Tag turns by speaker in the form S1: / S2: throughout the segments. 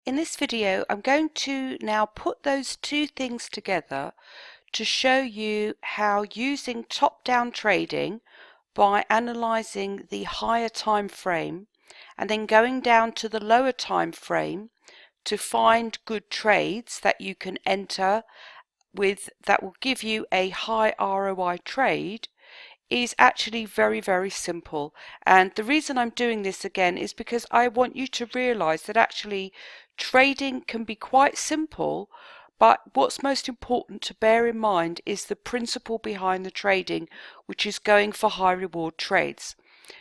S1: In this video, I'm going to now put those two things together to show you how using top-down trading by analysing the higher time frame and then going down to the lower time frame to find good trades that you can enter with that will give you a high ROI trade is actually very, very simple. And the reason I'm doing this again is because I want you to realize that actually trading can be quite simple, but what's most important to bear in mind is the principle behind the trading, which is going for high reward trades.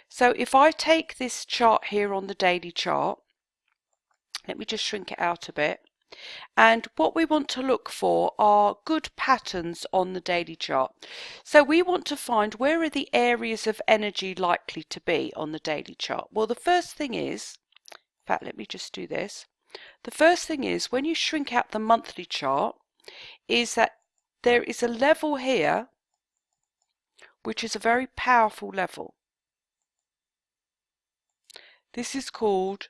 S1: So if I take this chart here on the daily chart, let me just shrink it out a bit. And what we want to look for are good patterns on the daily chart. So we want to find where are the areas of energy likely to be on the daily chart. Well, the first thing is, in fact, let me just do this. The first thing is when you shrink out the monthly chart is that there is a level here which is a very powerful level. This is called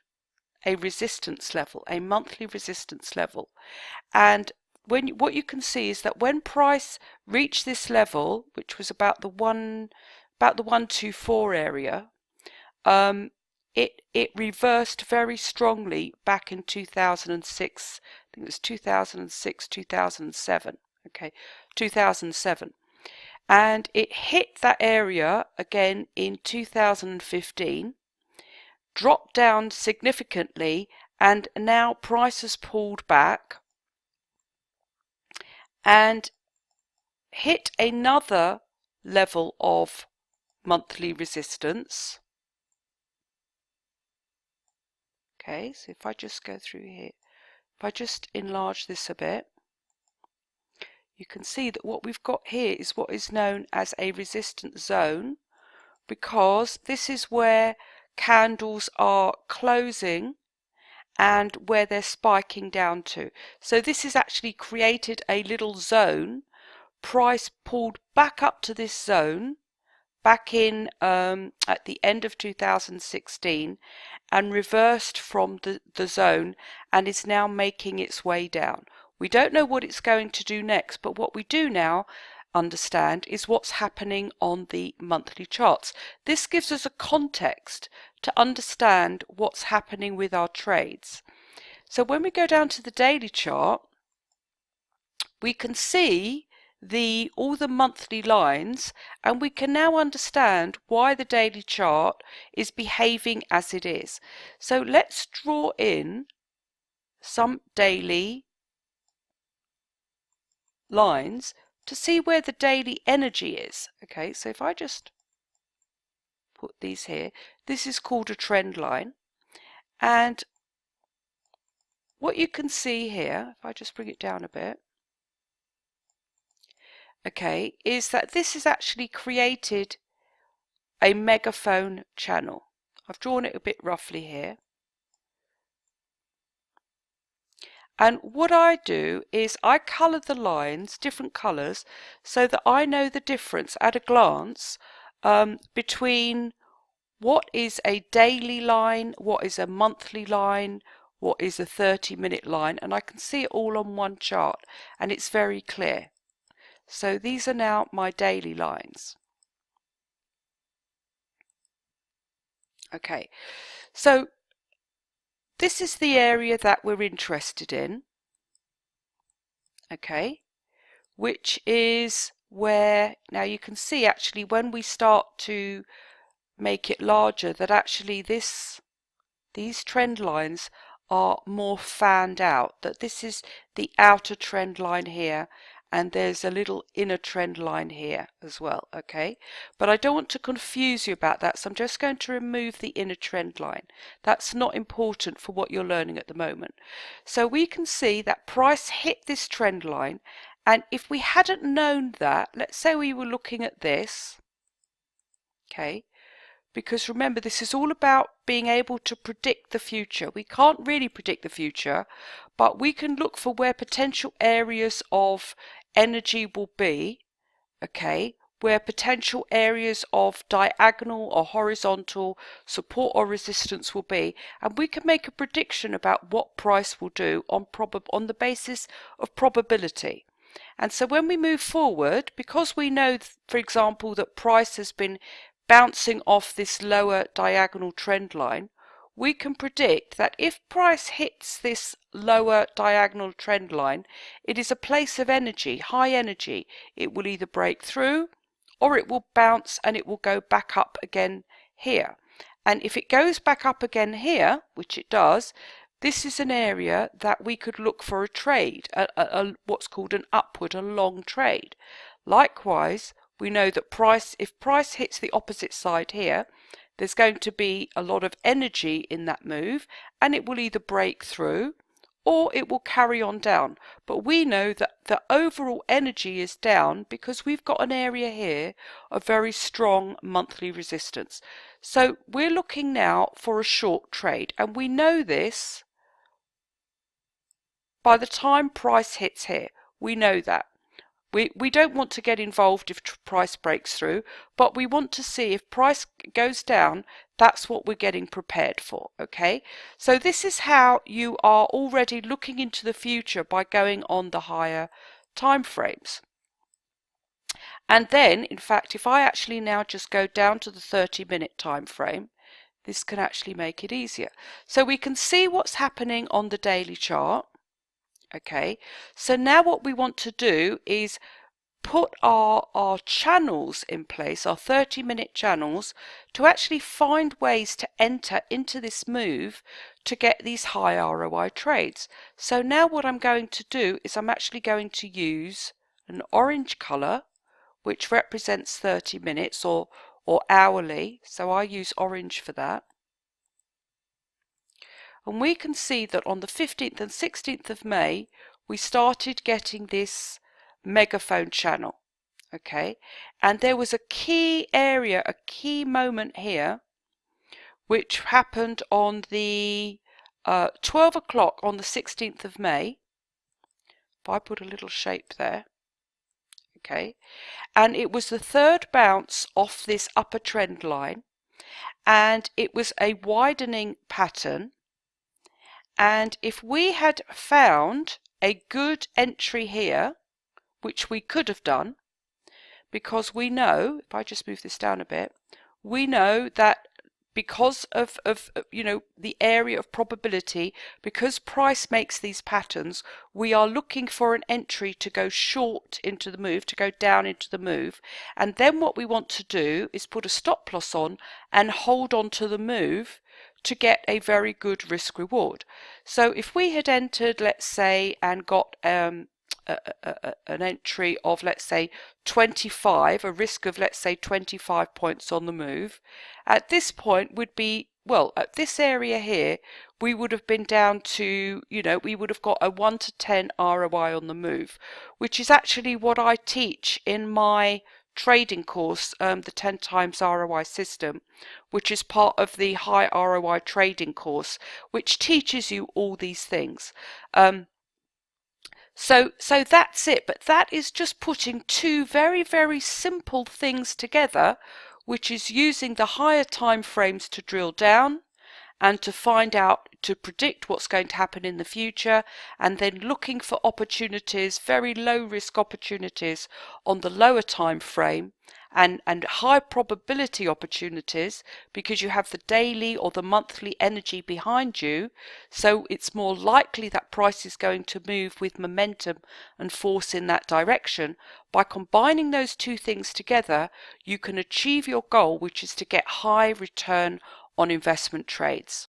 S1: a resistance level, a monthly resistance level. And what you can see is that when price reached this level, which was about the 124 area, it reversed very strongly back in 2006. I think it was 2006, 2007. Okay, 2007. And it hit that area again in 2015, dropped down significantly, and now price has pulled back and hit another level of monthly resistance. Okay, so if I just go through here, if I just enlarge this a bit, you can see that what we've got here is what is known as a resistance zone, because this is where candles are closing and where they're spiking down to. So this has actually created a little zone. Price pulled back up to this zone back in at the end of 2016 and reversed from the zone and is now making its way down. We don't know what it's going to do next, but what we do now understand is what's happening on the monthly charts. This gives us a context to understand what's happening with our trades. So when we go down to the daily chart, we can see all the monthly lines, and we can now understand why the daily chart is behaving as it is. So let's draw in some daily lines to see where the daily energy is. Okay, so if I just put these here, this is called a trend line, and what you can see here, if I just bring it down a bit, okay, is that this has actually created a megaphone channel. I've drawn it a bit roughly here. And what I do is I colour the lines different colours so that I know the difference at a glance between what is a daily line, what is a monthly line, what is a 30-minute line, and I can see it all on one chart and it's very clear. So these are now my daily lines. Okay, so this is the area that we're interested in, okay, which is where, now you can see actually when we start to make it larger that actually these trend lines are more fanned out, that this is the outer trend line here and there's a little inner trend line here as well, okay? But I don't want to confuse you about that, so I'm just going to remove the inner trend line. That's not important for what you're learning at the moment. So we can see that price hit this trend line, and if we hadn't known that, let's say we were looking at this, okay, because remember this is all about being able to predict the future. We can't really predict the future, but we can look for where potential areas of energy will be, okay, where potential areas of diagonal or horizontal support or resistance will be, and we can make a prediction about what price will do on the basis of probability. And so when we move forward, because we know, for example, that price has been bouncing off this lower diagonal trend line, we can predict that if price hits this lower diagonal trend line, it is a place of energy, high energy. It will either break through or it will bounce and it will go back up again here. And if it goes back up again here, which it does, this is an area that we could look for a trade, what's called an upward, a long trade. Likewise, we know that if price hits the opposite side here, there's going to be a lot of energy in that move, and it will either break through or it will carry on down. But we know that the overall energy is down because we've got an area here of very strong monthly resistance. So we're looking now for a short trade, and we know this by the time price hits here. We know that. We don't want to get involved if price breaks through, but we want to see if price goes down, that's what we're getting prepared for, okay? So this is how you are already looking into the future by going on the higher time frames. And then, in fact, if I actually now just go down to the 30-minute time frame, this can actually make it easier. So we can see what's happening on the daily chart. Okay, so now what we want to do is put our channels in place, our 30-minute channels, to actually find ways to enter into this move to get these high ROI trades. So now what I'm going to do is I'm actually going to use an orange color, which represents 30 minutes or hourly. So I use orange for that. And we can see that on the 15th and 16th of May, we started getting this megaphone channel. Okay, and there was a key area, a key moment here, which happened on the 12 o'clock on the 16th of May. If I put a little shape there. Okay, and it was the third bounce off this upper trend line, and it was a widening pattern. And if we had found a good entry here, which we could have done, because we know, if I just move this down a bit, we know that because of the area of probability, because price makes these patterns, we are looking for an entry to go short into the move, to go down into the move. And then what we want to do is put a stop loss on and hold on to the move to get a very good risk reward. So if we had entered, let's say, and got an entry of, let's say, 25, a risk of, let's say, 25 points on the move, at this point would be, well, at this area here, we would have been down to, we would have got a 1 to 10 ROI on the move, which is actually what I teach in my trading course, the 10 times ROI system, which is part of the high ROI trading course, which teaches you all these things. So that's it, but that is just putting two very, very simple things together, which is using the higher time frames to drill down and to find out, to predict what's going to happen in the future, and then looking for opportunities, very low risk opportunities on the lower time frame, and high probability opportunities because you have the daily or the monthly energy behind you, so it's more likely that price is going to move with momentum and force in that direction. By combining those two things together, you can achieve your goal, which is to get high return on investment trades.